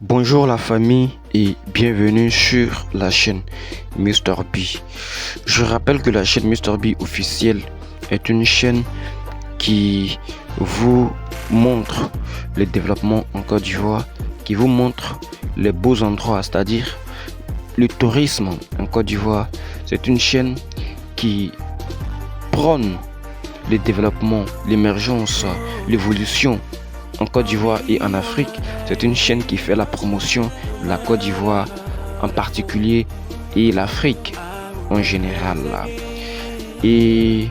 Bonjour la famille et bienvenue sur la chaîne Mr B. Je rappelle que la chaîne Mr B officielle est une chaîne qui vous montre le développement en Côte d'Ivoire, qui vous montre les beaux endroits, c'est-à-dire le tourisme en Côte d'Ivoire. C'est une chaîne qui prône le développement, l'émergence, l'évolution en Côte d'Ivoire et en Afrique. C'est une chaîne qui fait la promotion de la Côte d'Ivoire en particulier et l'Afrique en général. Et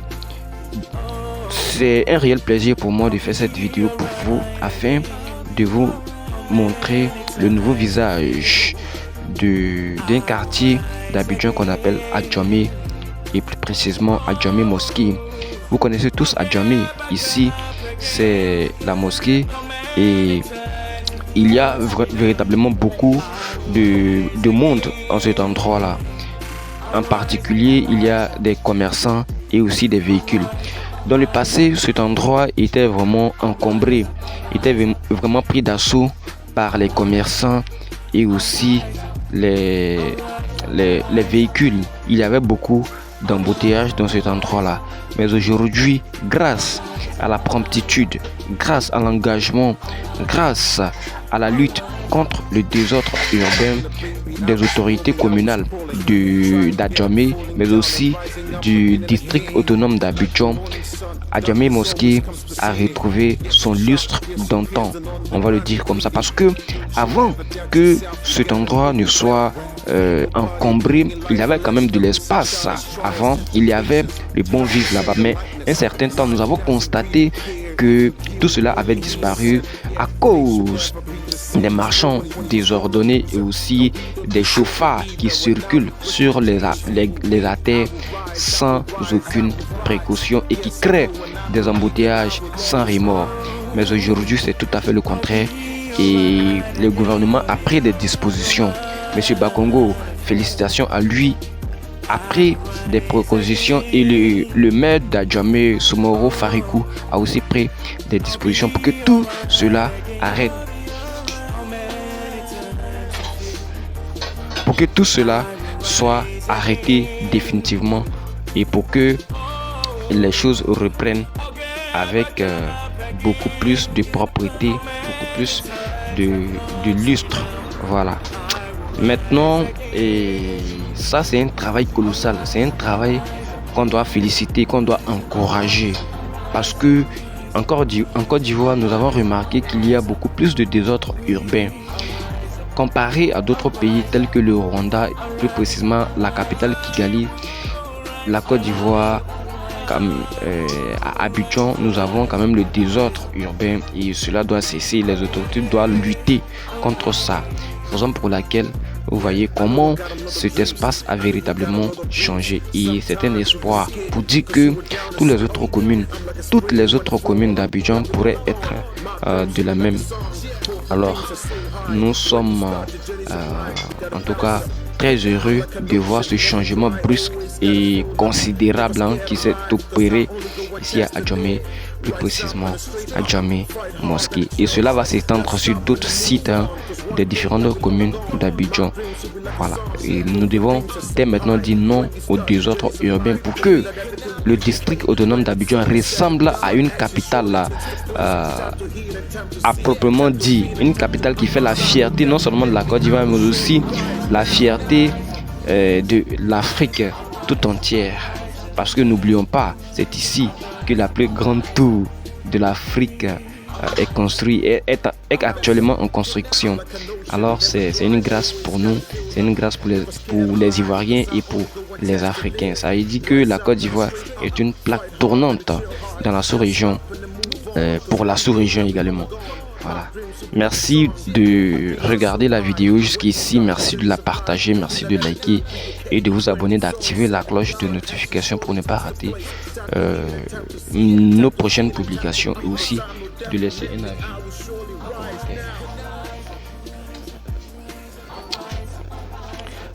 c'est un réel plaisir pour moi de faire cette vidéo pour vous afin de vous montrer le nouveau visage d'un quartier d'Abidjan qu'on appelle Adjamé, et plus précisément Adjamé Mosquée. Vous connaissez tous Adjamé. Ici c'est la mosquée et il y a véritablement beaucoup de monde en cet endroit là. En particulier, il y a des commerçants et aussi des véhicules. Dans le passé, cet endroit était vraiment encombré, était vraiment pris d'assaut par les commerçants et aussi les véhicules. Il y avait beaucoup d'embouteillage dans cet endroit là. Mais aujourd'hui, grâce à la promptitude, grâce à l'engagement, grâce à la lutte contre le désordre urbain des autorités communales d'Adjamé, mais aussi du district autonome d'Abidjan, Adjamé Mosquée a retrouvé son lustre d'antan. On va le dire comme ça, parce que avant que cet endroit ne soit encombré, il y avait quand même de l'espace. Avant, il y avait le bon vivre là-bas, mais un certain temps, nous avons constaté que tout cela avait disparu à cause des marchands désordonnés et aussi des chauffards qui circulent sur les artères sans aucune précaution et qui créent des embouteillages sans remords. Mais aujourd'hui, c'est tout à fait le contraire et le gouvernement a pris des dispositions. Monsieur Bakongo, félicitations à lui, a pris des précautions et le maire d'Adjamé, Soumoro Farikou, a aussi pris des dispositions pour que tout cela arrête. Pour que tout cela soit arrêté définitivement et pour que les choses reprennent avec beaucoup plus de propreté, beaucoup plus de lustre. Voilà. Maintenant, et ça c'est un travail colossal, c'est un travail qu'on doit féliciter, qu'on doit encourager. Parce que en Côte d'Ivoire, nous avons remarqué qu'il y a beaucoup plus de désordre urbain. Comparé à d'autres pays tels que le Rwanda, plus précisément la capitale Kigali, la Côte d'Ivoire, à Abidjan, nous avons quand même le désordre urbain et cela doit cesser. Les autorités doivent lutter contre ça. Raison pour laquelle vous voyez comment cet espace a véritablement changé et c'est un espoir pour dire que toutes les autres communes d'Abidjan pourraient être de la même. Alors nous sommes en tout cas très heureux de voir ce changement brusque et considérable qui s'est opéré ici à Adjamé, plus précisément à Adjamé Mosquée. Et cela va s'étendre sur d'autres sites des différentes communes d'Abidjan. Voilà. Et nous devons dès maintenant dire non au désordre urbain pour que le district autonome d'Abidjan ressemble à une capitale à proprement dit, une capitale qui fait la fierté non seulement de la Côte d'Ivoire mais aussi la fierté de l'Afrique tout entière. Parce que n'oublions pas, c'est ici que la plus grande tour de l'Afrique est construite et est actuellement en construction. Alors c'est une grâce pour nous, c'est une grâce pour les Ivoiriens et pour les Africains. Ça veut dire que la Côte d'Ivoire est une plaque tournante dans la sous-région, pour la sous-région également. Voilà. Merci de regarder la vidéo jusqu'ici, merci de la partager, merci de liker et de vous abonner, d'activer la cloche de notification pour ne pas rater nos prochaines publications et aussi de laisser un avis.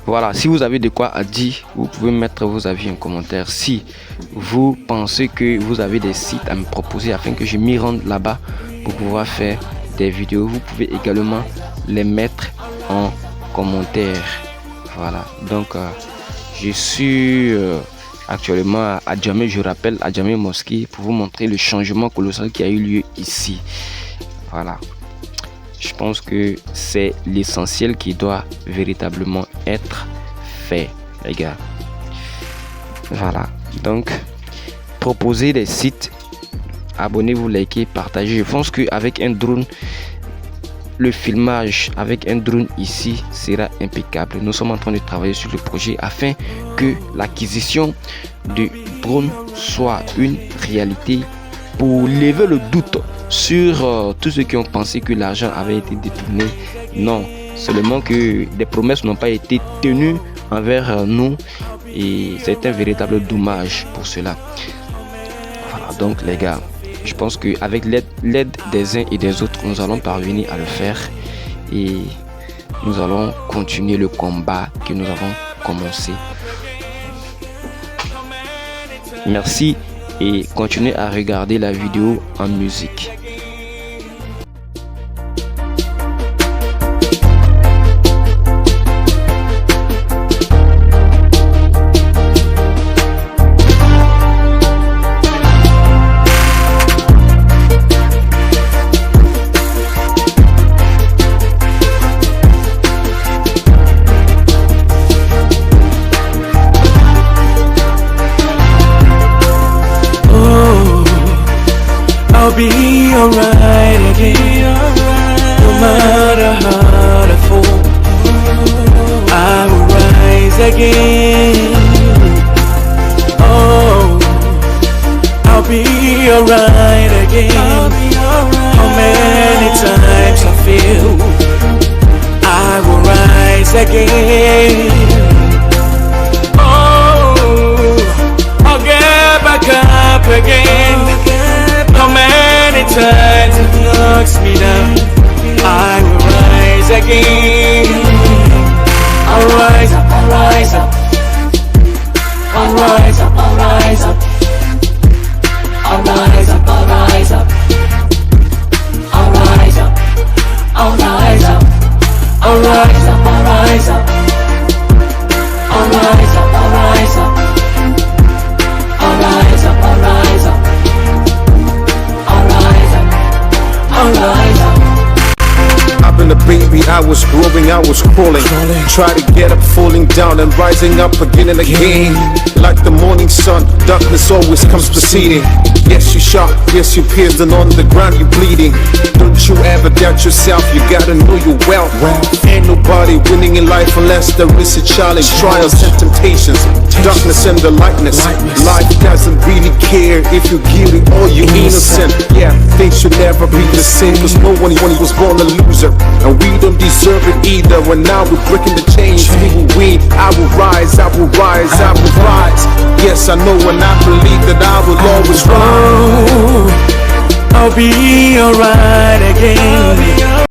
Voilà, si vous avez de quoi à dire, vous pouvez mettre vos avis en commentaire. Si vous pensez que vous avez des sites à me proposer afin que je m'y rende là-bas pour pouvoir faire des vidéos, vous pouvez également les mettre en commentaire. Voilà, donc je suis actuellement à Djamé, je rappelle, à Djamé Mosquée, pour vous montrer le changement colossal qui a eu lieu ici. Voilà, je pense que c'est l'essentiel qui doit véritablement être fait, les gars. Voilà, donc proposez des sites, abonnez-vous, likez, partagez. Je pense qu'avec un drone, le filmage avec un drone ici sera impeccable. Nous sommes en train de travailler sur le projet afin que l'acquisition du drone soit une réalité, pour lever le doute sur tous ceux qui ont pensé que l'argent avait été détourné. Non, seulement que des promesses n'ont pas été tenues envers nous, et c'est un véritable dommage pour cela. Voilà, donc les gars, je pense qu'avec l'aide des uns et des autres, nous allons parvenir à le faire, et nous allons continuer le combat que nous avons commencé. Merci, et continuez à regarder la vidéo en musique. I'll be alright again, no matter how I fall. I will rise again. Oh, I'll be alright again. How many times I feel, I will rise again. Oh, I'll get back up again. How many times it knocks me down, I will rise again. I'll rise up, I'll rise up. I'll rise up, I'll rise up. I'll rise up, I'll rise up. I'll rise up, I'll rise up. I'll rise up, I'll rise up. I'll rise up, I'll rise up. I'll rise up, I'll rise up. I've been a baby, I was growing, I was crawling. Try to get up, falling down and rising up again and again. Like the morning sun, darkness always comes preceding. Yes, you shot, yes, you pierced, and on the ground you bleeding. Don't you ever doubt yourself, you gotta know your wealth. Ain't nobody winning in life unless there is a challenge, trials and temptations, darkness and the lightness. Life doesn't really care if you're guilty or you're innocent. Yeah, things should never be the same, cause no one was born a loser, and we don't deserve it either. And now we're breaking the chains, we will win. I will rise, I will rise, I will rise. Yes, I know, and I believe that I will always rise. Oh, I'll be alright again.